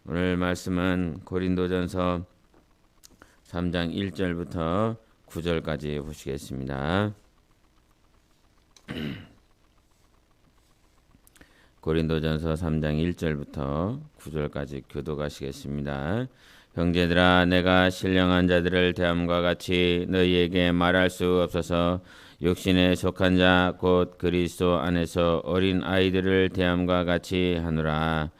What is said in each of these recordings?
오늘 말씀은 고린도전서 3장 1절부터 9절까지 보시겠습니다. 고린도전서 3장 1절부터 9절까지 교독하시겠습니다. 형제들아, 내가 신령한 자들을 대함과 같이 너희에게 말할 수 없어서 육신에 속한 자 곧 그리스도 안에서 어린 아이들을 대함과 같이 하노라.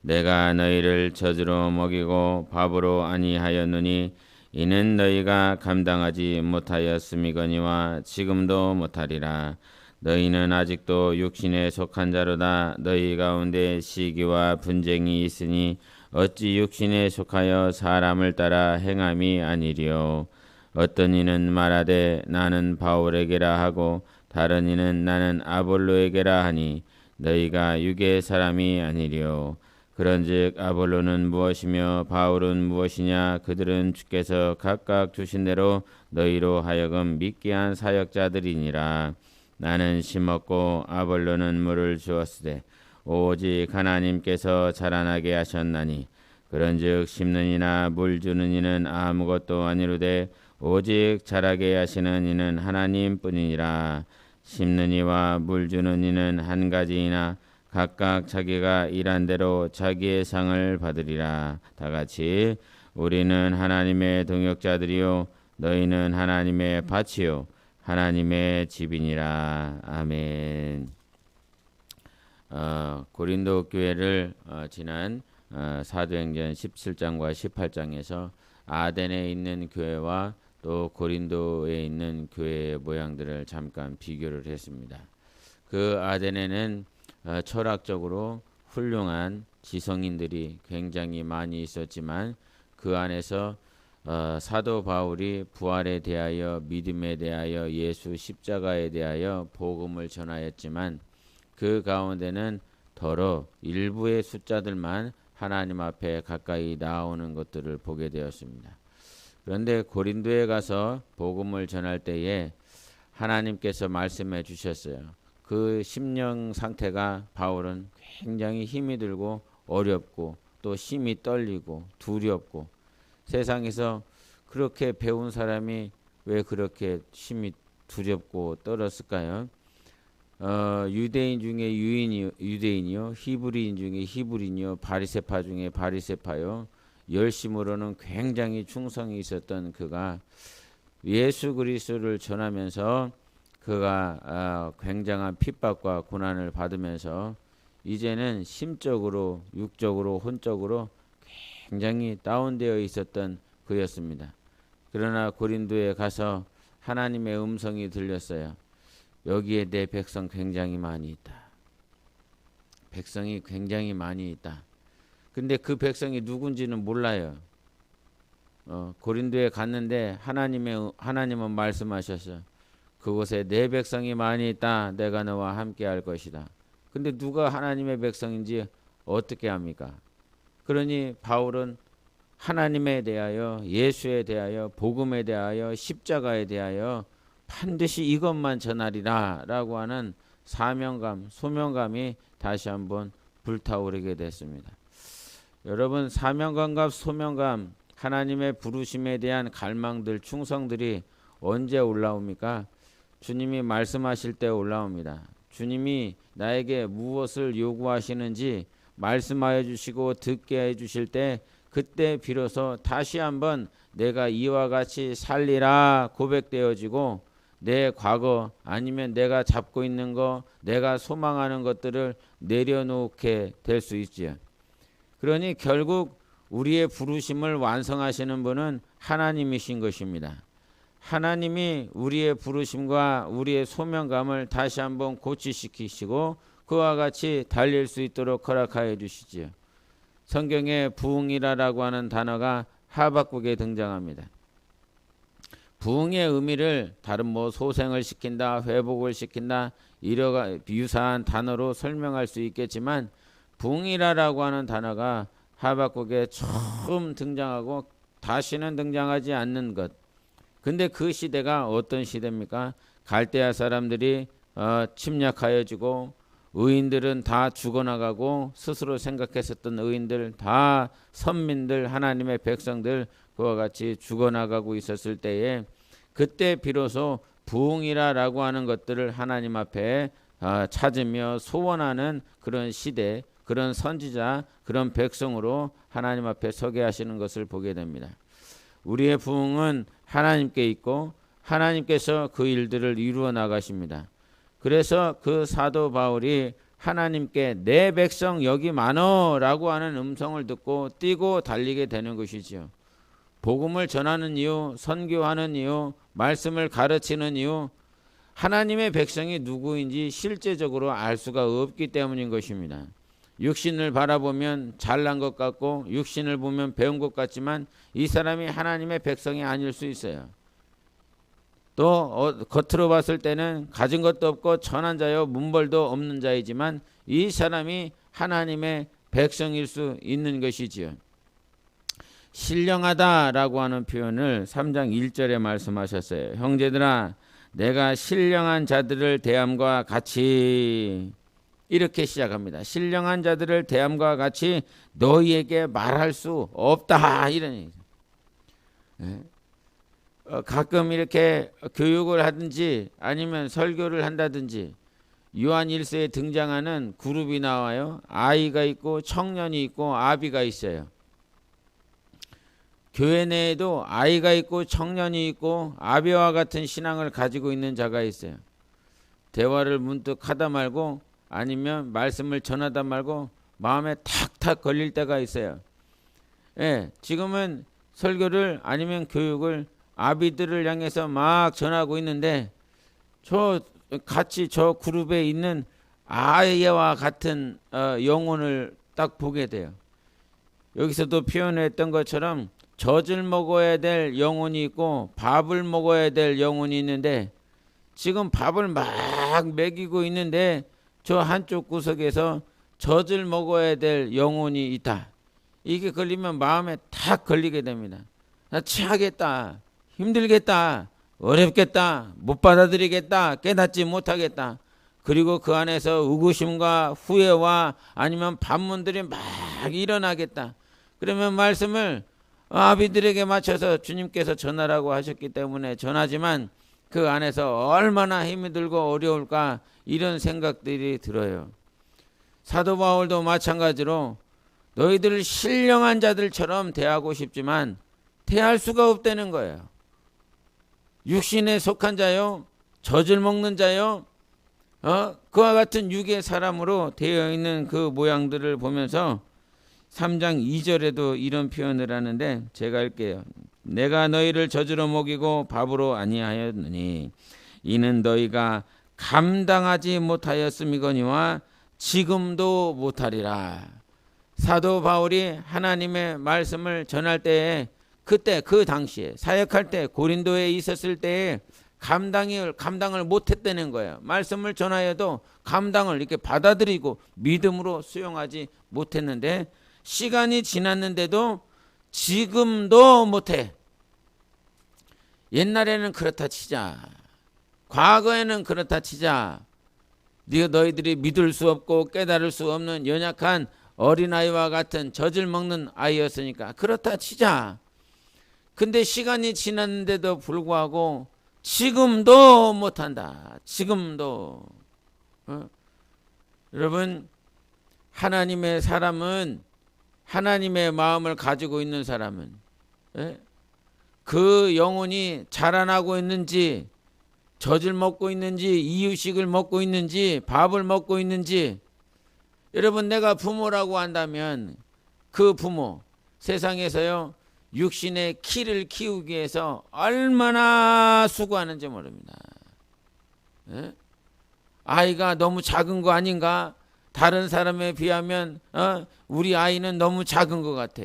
내가 너희를 젖으로 먹이고 밥으로 아니하였느니 이는 너희가 감당하지 못하였음이거니와 지금도 못하리라. 너희는 아직도 육신에 속한 자로다. 너희 가운데 시기와 분쟁이 있으니 어찌 육신에 속하여 사람을 따라 행함이 아니리요. 어떤 이는 말하되 나는 바울에게라 하고 다른 이는 나는 아볼로에게라 하니 너희가 육의 사람이 아니리요. 그런즉 아볼로는 무엇이며 바울은 무엇이냐? 그들은 주께서 각각 주신 대로 너희로 하여금 믿게 한 사역자들이니라. 나는 심었고 아볼로는 물을 주었으되 오직 하나님께서 자라나게 하셨나니 그런즉 심는 이나 물 주는 이는 아무것도 아니로되 오직 자라게 하시는 이는 하나님뿐이니라. 심는 이와 물 주는 이는 한 가지이나 각각 자기가 일한 대로 자기의 상을 받으리라. 다같이 우리는 하나님의 동역자들이요 너희는 하나님의 밭이요 하나님의 집이니라. 아멘. 고린도 교회를 지난 사도행전 17장과 18장에서 아덴에 있는 교회와 또 고린도에 있는 교회의 모양들을 잠깐 비교를 했습니다. 그 아덴에는 철학적으로 훌륭한 지성인들이 굉장히 많이 있었지만 그 안에서 사도 바울이 부활에 대하여 믿음에 대하여 예수 십자가에 대하여 복음을 전하였지만 그 가운데는 더러 일부의 숫자들만 하나님 앞에 가까이 나오는 것들을 보게 되었습니다. 그런데 고린도에 가서 복음을 전할 때에 하나님께서 말씀해 주셨어요. 그 심령 상태가 바울은 굉장히 힘이 들고 어렵고 또 힘이 떨리고 두렵고 세상에서 그렇게 배운 사람이 왜 그렇게 힘이 두렵고 떨었을까요? 유대인 중에 유대인이요, 히브리인 중에 히브리인이요, 바리새파 중에 바리새파요. 열심으로는 굉장히 충성이 있었던 그가 예수 그리스도를 전하면서 그가 굉장한 핍박과 고난을 받으면서 이제는 심적으로 육적으로 혼적으로 굉장히 다운되어 있었던 그였습니다. 그러나 고린도에 가서 하나님의 음성이 들렸어요. 여기에 내 백성 굉장히 많이 있다. 백성이 굉장히 많이 있다. 근데 그 백성이 누군지는 몰라요. 고린도에 갔는데 하나님은 말씀하셨어요. 그곳에 내 백성이 많이 있다. 내가 너와 함께 할 것이다. 근데 누가 하나님의 백성인지 어떻게 합니까? 그러니 바울은 하나님에 대하여 예수에 대하여 복음에 대하여 십자가에 대하여 반드시 이것만 전하리라 라고 하는 사명감 소명감이 다시 한번 불타오르게 됐습니다. 여러분, 사명감과 소명감 하나님의 부르심에 대한 갈망들 충성들이 언제 올라옵니까? 주님이 말씀하실 때 올라옵니다. 주님이 나에게 무엇을 요구하시는지 말씀하여 주시고 듣게 해 주실 때 그때 비로소 다시 한번 내가 이와 같이 살리라 고백되어지고 내 과거 아니면 내가 잡고 있는 거 내가 소망하는 것들을 내려놓게 될 수 있지요. 그러니 결국 우리의 부르심을 완성하시는 분은 하나님이신 것입니다. 하나님이 우리의 부르심과 우리의 소명감을 다시 한번 고치시키시고 그와 같이 달릴 수 있도록 허락하여 주시지요. 성경에 부흥이라고 하는 단어가 하박국에 등장합니다. 부흥의 의미를 다른 소생을 시킨다, 회복을 시킨다 이러가 유사한 단어로 설명할 수 있겠지만 부흥이라고 하는 단어가 하박국에 처음 등장하고 다시는 등장하지 않는 것. 근데 그 시대가 어떤 시대입니까? 갈대아 사람들이 침략하여지고 의인들은 다 죽어나가고 스스로 생각했었던 의인들 다 선민들 하나님의 백성들 그와 같이 죽어나가고 있었을 때에 그때 비로소 부흥이라고 하는 것들을 하나님 앞에 찾으며 소원하는 그런 시대, 그런 선지자, 그런 백성으로 하나님 앞에 서게 하시는 것을 보게 됩니다. 우리의 부흥은 하나님께 있고 하나님께서 그 일들을 이루어 나가십니다. 그래서 그 사도 바울이 하나님께 내 백성 여기 많어라고 하는 음성을 듣고 뛰고 달리게 되는 것이지요. 복음을 전하는 이유, 선교하는 이유, 말씀을 가르치는 이유, 하나님의 백성이 누구인지 실제적으로 알 수가 없기 때문인 것입니다. 육신을 바라보면 잘난 것 같고 육신을 보면 배운 것 같지만 이 사람이 하나님의 백성이 아닐 수 있어요. 또 겉으로 봤을 때는 가진 것도 없고 천한 자요 문벌도 없는 자이지만 이 사람이 하나님의 백성일 수 있는 것이지요. 신령하다라고 하는 표현을 3장 1절에 말씀하셨어요. 형제들아 내가 신령한 자들을 대함과 같이 이렇게 시작합니다. 신령한 자들을 대함과 같이 너희에게 말할 수 없다 이런 얘기죠. 가끔 이렇게 교육을 하든지 아니면 설교를 한다든지 요한 1서에 등장하는 그룹이 나와요. 아이가 있고 청년이 있고 아비가 있어요. 교회 내에도 아이가 있고 청년이 있고 아비와 같은 신앙을 가지고 있는 자가 있어요. 대화를 문득 하다 말고 아니면 말씀을 전하다 말고 마음에 탁탁 걸릴 때가 있어요. 지금은 설교를 아니면 교육을 아비들을 향해서 막 전하고 있는데 같이 저 그룹에 있는 아이와 같은 영혼을 딱 보게 돼요. 여기서도 표현했던 것처럼 젖을 먹어야 될 영혼이 있고 밥을 먹어야 될 영혼이 있는데 지금 밥을 막 먹이고 있는데 저 한쪽 구석에서 젖을 먹어야 될 영혼이 있다. 이게 걸리면 마음에 탁 걸리게 됩니다. 나 취하겠다. 힘들겠다. 어렵겠다. 못 받아들이겠다. 깨닫지 못하겠다. 그리고 그 안에서 의구심과 후회와 아니면 반문들이 막 일어나겠다. 그러면 말씀을 아비들에게 맞춰서 주님께서 전하라고 하셨기 때문에 전하지만 그 안에서 얼마나 힘이 들고 어려울까 이런 생각들이 들어요. 사도 바울도 마찬가지로 너희들 신령한 자들처럼 대하고 싶지만 대할 수가 없다는 거예요. 육신에 속한 자요, 젖을 먹는 자요, 그와 같은 육의 사람으로 되어 있는 그 모양들을 보면서 3장 2절에도 이런 표현을 하는데 제가 읽게요. 내가 너희를 젖으로 먹이고 밥으로 아니하였느니 이는 너희가 감당하지 못하였음이거니와 지금도 못하리라. 사도 바울이 하나님의 말씀을 전할 때에 그때 그 당시에 사역할 때 고린도에 있었을 때에 감당을 못했다는 거예요. 말씀을 전하여도 감당을 이렇게 받아들이고 믿음으로 수용하지 못했는데 시간이 지났는데도 지금도 못해. 옛날에는 그렇다 치자. 과거에는 그렇다 치자. 너희들이 믿을 수 없고 깨달을 수 없는 연약한 어린아이와 같은 젖을 먹는 아이였으니까 그렇다 치자. 근데 시간이 지났는데도 불구하고 지금도 못한다. 지금도. 여러분, 하나님의 사람은 하나님의 마음을 가지고 있는 사람은 그 영혼이 자라나고 있는지 젖을 먹고 있는지 이유식을 먹고 있는지 밥을 먹고 있는지 여러분 내가 부모라고 한다면 그 부모 세상에서요 육신의 키를 키우기 위해서 얼마나 수고하는지 모릅니다. 아이가 너무 작은 거 아닌가? 다른 사람에 비하면 우리 아이는 너무 작은 것 같아.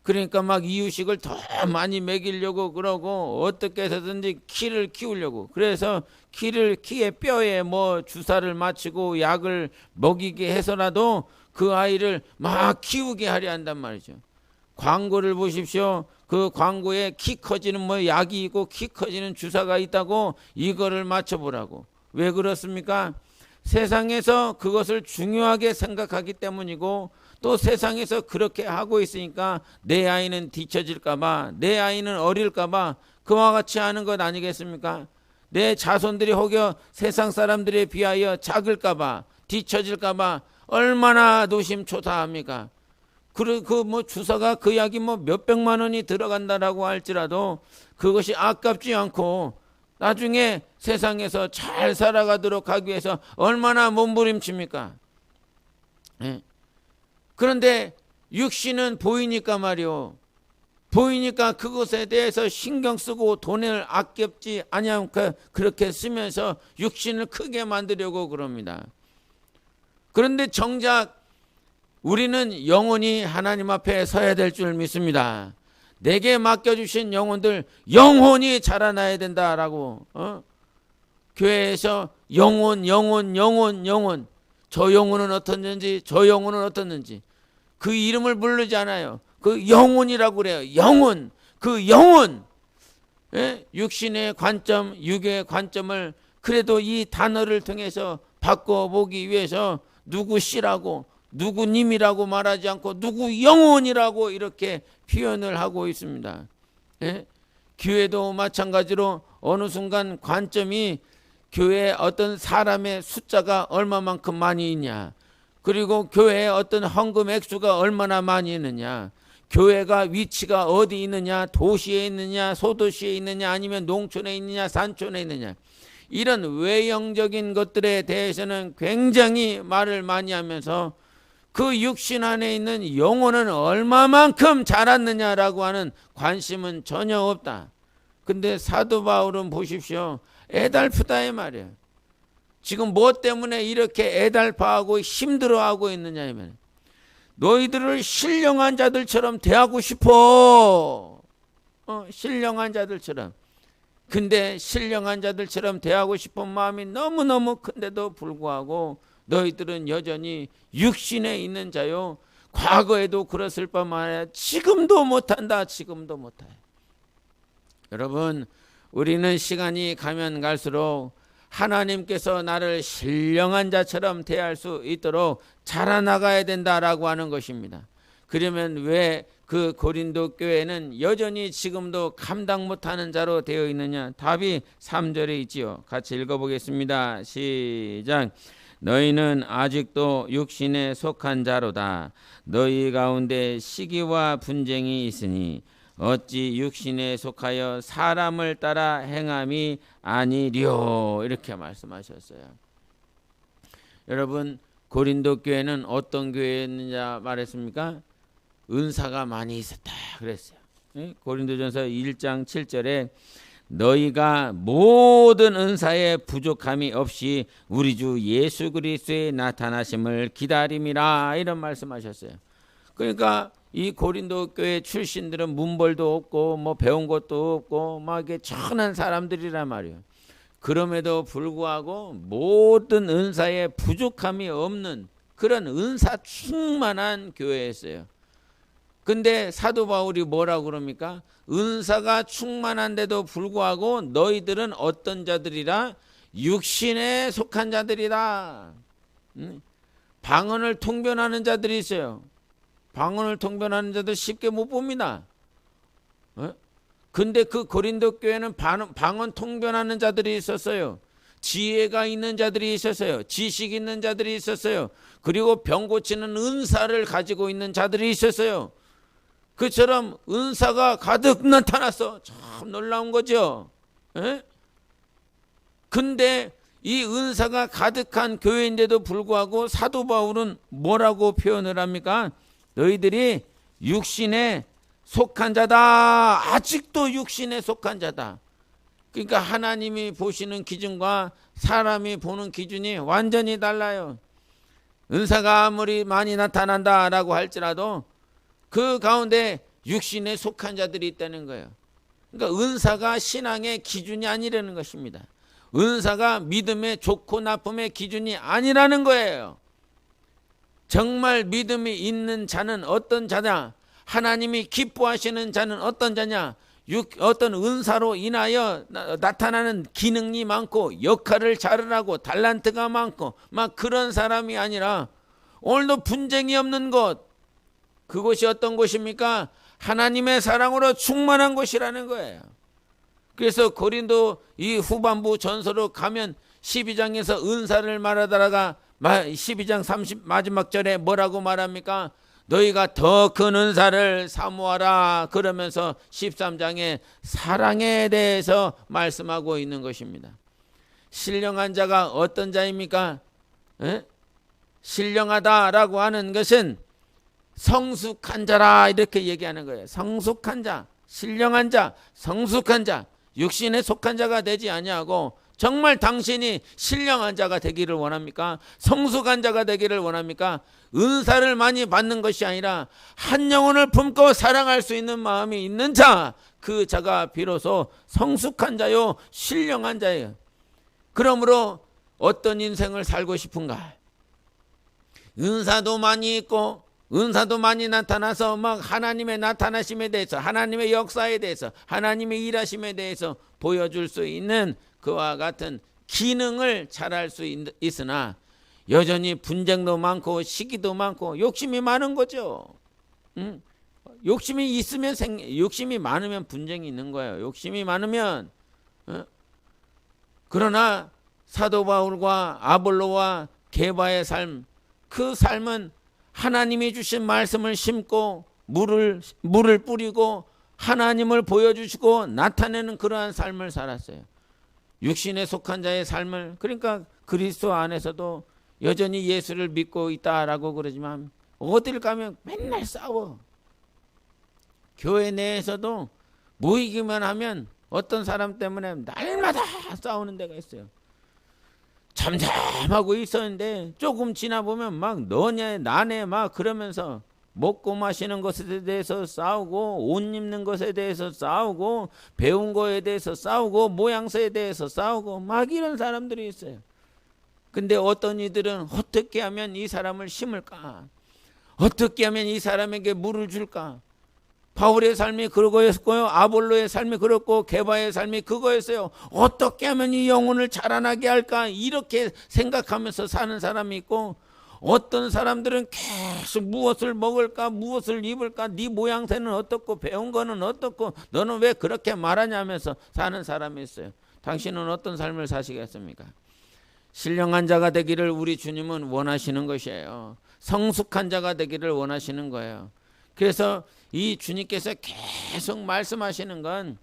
그러니까 막 이유식을 더 많이 먹이려고 그러고 어떻게 해서든지 키를 키우려고. 그래서 키에 뼈에 뭐 주사를 맞추고 약을 먹이게 해서라도 그 아이를 막 키우게 하려 한단 말이죠. 광고를 보십시오. 그 광고에 키 커지는 뭐 약이 있고 키 커지는 주사가 있다고 이거를 맞춰보라고. 왜 그렇습니까? 세상에서 그것을 중요하게 생각하기 때문이고, 또 세상에서 그렇게 하고 있으니까 내 아이는 뒤처질까봐, 내 아이는 어릴까봐 그와 같이 하는 것 아니겠습니까? 내 자손들이 혹여 세상 사람들에 비하여 작을까봐, 뒤처질까봐 얼마나 노심초사합니까? 그 주사가 그 약이 몇백만 원이 들어간다라고 할지라도 그것이 아깝지 않고 나중에 세상에서 잘 살아가도록 하기 위해서 얼마나 몸부림칩니까? 예. 그런데 육신은 보이니까 말이요, 보이니까 그것에 대해서 신경 쓰고 돈을 아꼈지 아니하면 그렇게 쓰면서 육신을 크게 만들려고 그럽니다. 그런데 정작 우리는 영원히 하나님 앞에 서야 될 줄 믿습니다. 내게 맡겨주신 영혼들 영혼이 자라나야 된다라고, 교회에서 영혼 저 영혼은 어떻는지, 저 영혼은 어떻는지 그 이름을 부르지 않아요. 그 영혼이라고 그래요. 영혼, 그 영혼. 예? 육신의 관점, 육의 관점을 그래도 이 단어를 통해서 바꿔보기 위해서 누구 씨라고 누구 님이라고 말하지 않고 누구 영혼이라고 이렇게 표현을 하고 있습니다. 예? 교회도 마찬가지로 어느 순간 관점이 교회에 어떤 사람의 숫자가 얼마만큼 많이 있냐, 그리고 교회에 어떤 헌금 액수가 얼마나 많이 있느냐, 교회가 위치가 어디 있느냐, 도시에 있느냐, 소도시에 있느냐, 아니면 농촌에 있느냐, 산촌에 있느냐, 이런 외형적인 것들에 대해서는 굉장히 말을 많이 하면서 그 육신 안에 있는 영혼은 얼마만큼 자랐느냐라고 하는 관심은 전혀 없다. 근데 사도 바울은 보십시오. 애달프다 이 말이에요. 지금 뭐 때문에 이렇게 애달파하고 힘들어하고 있느냐 하면, 너희들을 신령한 자들처럼 대하고 싶어. 신령한 자들처럼. 근데 신령한 자들처럼 대하고 싶은 마음이 너무너무 큰데도 불구하고 너희들은 여전히 육신에 있는 자요. 과거에도 그랬을 뿐만 아니라 지금도 못한다. 지금도 못해. 여러분, 우리는 시간이 가면 갈수록 하나님께서 나를 신령한 자처럼 대할 수 있도록 자라나가야 된다라고 하는 것입니다. 그러면 왜 그 고린도 교회는 여전히 지금도 감당 못하는 자로 되어 있느냐? 답이 3절에 있지요. 같이 읽어보겠습니다. 시작. 너희는 아직도 육신에 속한 자로다. 너희 가운데 시기와 분쟁이 있으니 어찌 육신에 속하여 사람을 따라 행함이 아니랴. 이렇게 말씀하셨어요. 여러분, 고린도 교회는 어떤 교회였느냐 말했습니까? 은사가 많이 있었다 그랬어요. 고린도전서 1장 7절에 너희가 모든 은사에 부족함이 없이 우리 주 예수 그리스도의 나타나심을 기다림이라, 이런 말씀하셨어요. 그러니까 이 고린도 교회 출신들은 문벌도 없고 배운 것도 없고 이게 천한 사람들이란 말이에요. 그럼에도 불구하고 모든 은사에 부족함이 없는 그런 은사 충만한 교회였어요. 근데 사도 바울이 뭐라고 그럽니까? 은사가 충만한데도 불구하고 너희들은 어떤 자들이라? 육신에 속한 자들이다. 방언을 통변하는 자들이 있어요. 방언을 통변하는 자들 쉽게 못 봅니다. 근데 그 고린도 교회는 방언 통변하는 자들이 있었어요. 지혜가 있는 자들이 있었어요. 지식 있는 자들이 있었어요. 그리고 병 고치는 은사를 가지고 있는 자들이 있었어요. 그처럼 은사가 가득 나타났어. 참 놀라운 거죠. 근데 이 은사가 가득한 교회인데도 불구하고 사도 바울은 뭐라고 표현을 합니까? 너희들이 육신에 속한 자다. 아직도 육신에 속한 자다. 그러니까 하나님이 보시는 기준과 사람이 보는 기준이 완전히 달라요. 은사가 아무리 많이 나타난다라고 할지라도 그 가운데 육신에 속한 자들이 있다는 거예요. 그러니까 은사가 신앙의 기준이 아니라는 것입니다. 은사가 믿음의 좋고 나쁨의 기준이 아니라는 거예요. 정말 믿음이 있는 자는 어떤 자냐? 하나님이 기뻐하시는 자는 어떤 자냐? 어떤 은사로 인하여 나타나는 기능이 많고 역할을 잘하고 달란트가 많고 막 그런 사람이 아니라 오늘도 분쟁이 없는 곳, 그곳이 어떤 곳입니까? 하나님의 사랑으로 충만한 곳이라는 거예요. 그래서 고린도 이 후반부 전서로 가면 12장에서 은사를 말하다가 12장 30 마지막 절에 뭐라고 말합니까? 너희가 더 큰 은사를 사모하라 그러면서 13장에 사랑에 대해서 말씀하고 있는 것입니다. 신령한 자가 어떤 자입니까? 신령하다라고 하는 것은 성숙한 자라 이렇게 얘기하는 거예요. 성숙한 자, 신령한 자, 성숙한 자, 육신에 속한 자가 되지 아니하고 정말 당신이 신령한 자가 되기를 원합니까? 성숙한 자가 되기를 원합니까? 은사를 많이 받는 것이 아니라 한 영혼을 품고 사랑할 수 있는 마음이 있는 자, 그 자가 비로소 성숙한 자요 신령한 자예요. 그러므로 어떤 인생을 살고 싶은가? 은사도 많이 있고 은사도 많이 나타나서 막 하나님의 나타나심에 대해서, 하나님의 역사에 대해서, 하나님의 일하심에 대해서 보여줄 수 있는 그와 같은 기능을 잘할 수 있으나 여전히 분쟁도 많고 시기도 많고 욕심이 많은 거죠. 욕심이 있으면 욕심이 많으면 분쟁이 있는 거예요. 욕심이 많으면. 그러나 사도 바울과 아볼로와 게바의 삶, 그 삶은 하나님이 주신 말씀을 심고 물을 뿌리고 하나님을 보여주시고 나타내는 그러한 삶을 살았어요. 육신에 속한 자의 삶을, 그러니까 그리스도 안에서도 여전히 예수를 믿고 있다라고 그러지만 어딜 가면 맨날 싸워. 교회 내에서도 모이기만 하면 어떤 사람 때문에 날마다 싸우는 데가 있어요. 잠잠하고 있었는데 조금 지나보면 막 너네 나네 막 그러면서 먹고 마시는 것에 대해서 싸우고 옷 입는 것에 대해서 싸우고 배운 거에 대해서 싸우고 모양새에 대해서 싸우고 막 이런 사람들이 있어요. 근데 어떤 이들은 어떻게 하면 이 사람을 심을까? 어떻게 하면 이 사람에게 물을 줄까? 바울의 삶이 그거였고요. 아볼로의 삶이 그렇고 게바의 삶이 그거였어요. 어떻게 하면 이 영혼을 자라나게 할까? 이렇게 생각하면서 사는 사람이 있고, 어떤 사람들은 계속 무엇을 먹을까? 무엇을 입을까? 네 모양새는 어떻고 배운 거는 어떻고 너는 왜 그렇게 말하냐면서 사는 사람이 있어요. 당신은 어떤 삶을 사시겠습니까? 신령한 자가 되기를 우리 주님은 원하시는 것이에요. 성숙한 자가 되기를 원하시는 거예요. 그래서 이 주님께서 계속 말씀하시는 건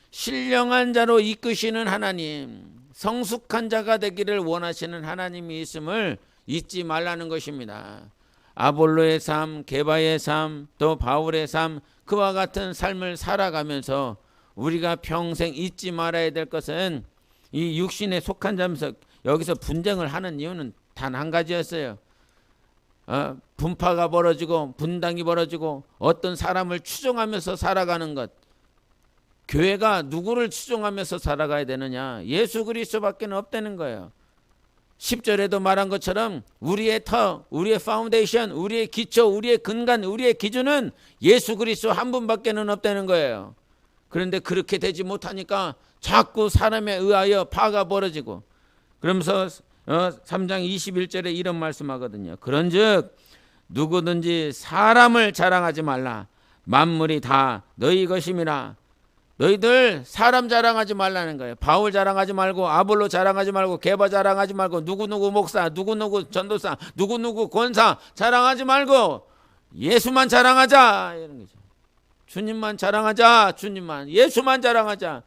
신령한 자로 이끄시는 하나님, 성숙한 자가 되기를 원하시는 하나님이 있음을 잊지 말라는 것입니다. 아볼로의 삶, 게바의 삶, 또 바울의 삶, 그와 같은 삶을 살아가면서 우리가 평생 잊지 말아야 될 것은 이 육신에 속한 자면서 여기서 분쟁을 하는 이유는 단 한 가지였어요. 분파가 벌어지고 분당이 벌어지고 어떤 사람을 추종하면서 살아가는 것. 교회가 누구를 추종하면서 살아가야 되느냐? 예수 그리스도밖에 없다는 거예요. 10절에도 말한 것처럼 우리의 터, 우리의 파운데이션, 우리의 기초, 우리의 근간, 우리의 기준은 예수 그리스도 한 분밖에는 없다는 거예요. 그런데 그렇게 되지 못하니까 자꾸 사람에 의하여 파가 벌어지고, 그러면서 3장 21절에 이런 말씀하거든요. 그런즉 누구든지 사람을 자랑하지 말라. 만물이 다 너희 것임이라. 너희들 사람 자랑하지 말라는 거예요. 바울 자랑하지 말고, 아볼로 자랑하지 말고, 게바 자랑하지 말고, 누구누구 목사, 누구누구 전도사, 누구누구 권사 자랑하지 말고 예수만 자랑하자, 이런 거죠. 주님만 자랑하자. 주님만, 예수만 자랑하자.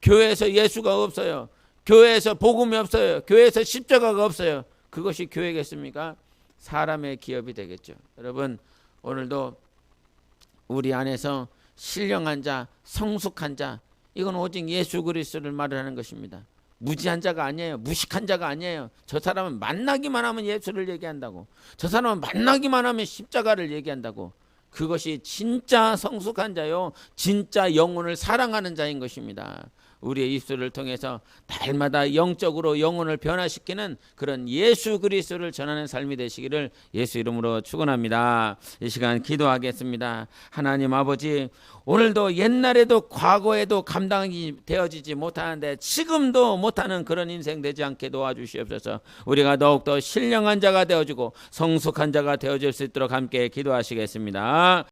교회에서 예수가 없어요. 교회에서 복음이 없어요. 교회에서 십자가가 없어요. 그것이 교회겠습니까? 사람의 기업이 되겠죠. 여러분, 오늘도 우리 안에서 신령한 자, 성숙한 자, 이건 오직 예수 그리스도를 말하는 것입니다. 무지한 자가 아니에요. 무식한 자가 아니에요. 저 사람은 만나기만 하면 예수를 얘기한다고, 저 사람은 만나기만 하면 십자가를 얘기한다고. 그것이 진짜 성숙한 자요, 진짜 영혼을 사랑하는 자인 것입니다. 우리의 입술을 통해서 날마다 영적으로 영혼을 변화시키는 그런 예수 그리스도를 전하는 삶이 되시기를 예수 이름으로 축원합니다. 이 시간 기도하겠습니다. 하나님 아버지, 오늘도 옛날에도 과거에도 감당이 되어지지 못하는데 지금도 못하는 그런 인생 되지 않게 도와주시옵소서. 우리가 더욱더 신령한 자가 되어주고 성숙한 자가 되어질 수 있도록 함께 기도하시겠습니다.